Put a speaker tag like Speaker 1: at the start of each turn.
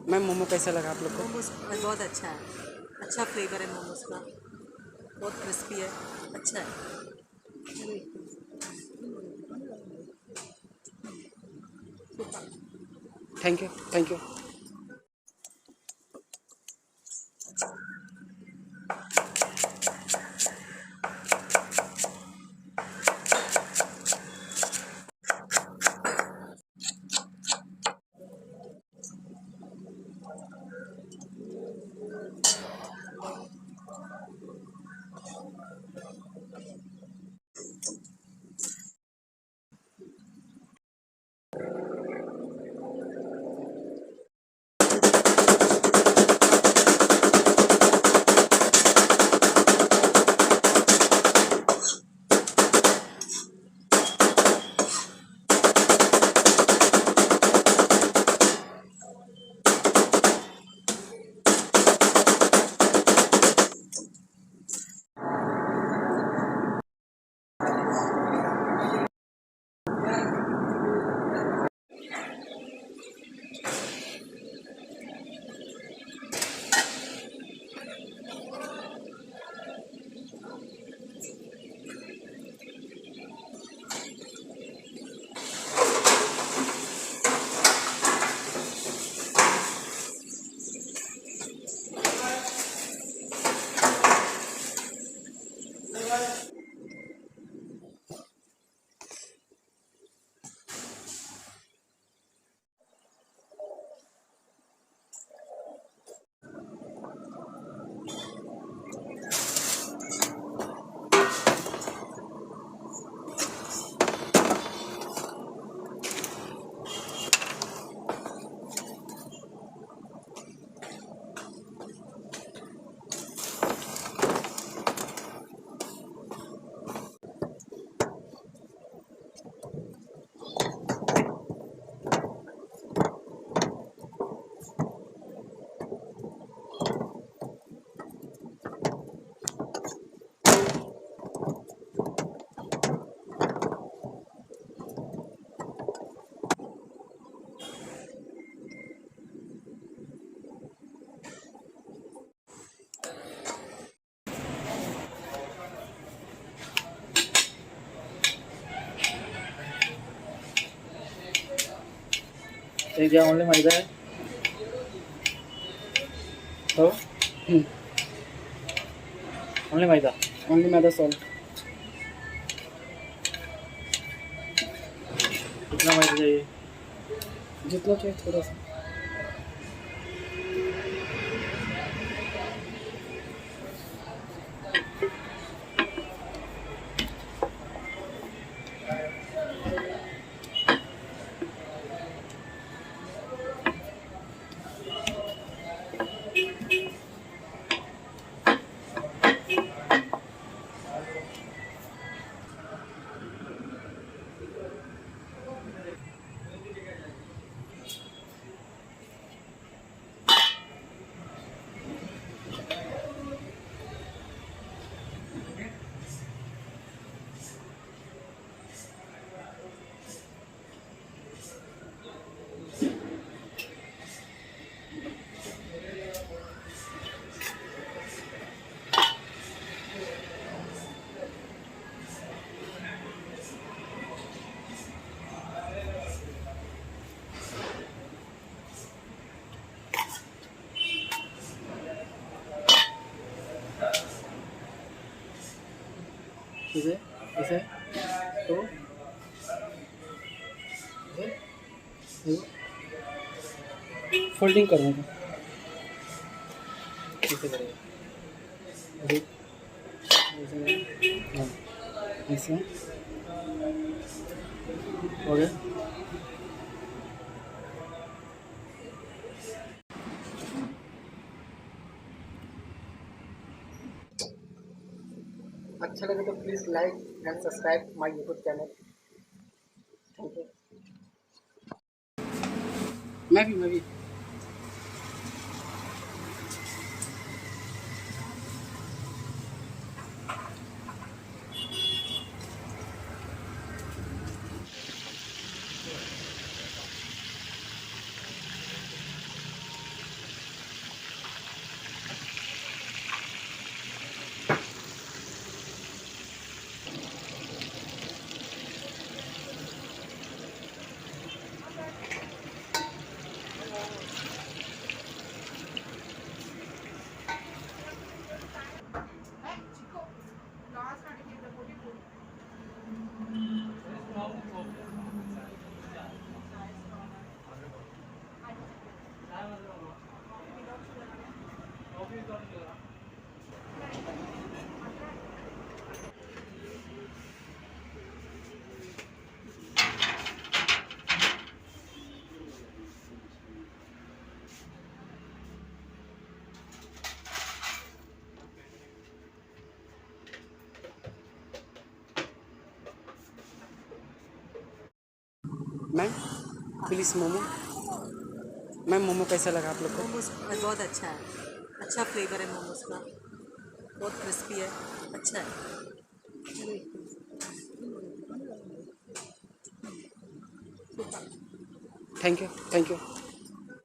Speaker 1: Ma'am momo कैसा लगा आप लोग को?
Speaker 2: मोमोज बहुत अच्छा है, अच्छा फ्लेवर है मोमोज का, बहुत क्रिस्पी है, अच्छा है।
Speaker 1: Thank you, thank you. ये क्या ओनली मैदा है? तो ओनली मैदा, ओनली मैदा सॉल्ट। कितना मैदा चाहिए? जितना चाहिए थोड़ा सा। इसे इसे तो फोल्डिंग करूँगा, कैसे करेगा? हाँ, ऐसे हो गया। अच्छा लगे तो please like and subscribe my YouTube channel. Thank you. मैं भी ma'am please momo. Ma'am momo कैसा लगा आप लोग को?
Speaker 2: मोमोज बहुत अच्छा है, अच्छा फ्लेवर है मोमोज का, बहुत क्रिस्पी है, अच्छा है।
Speaker 1: Thank you, thank you.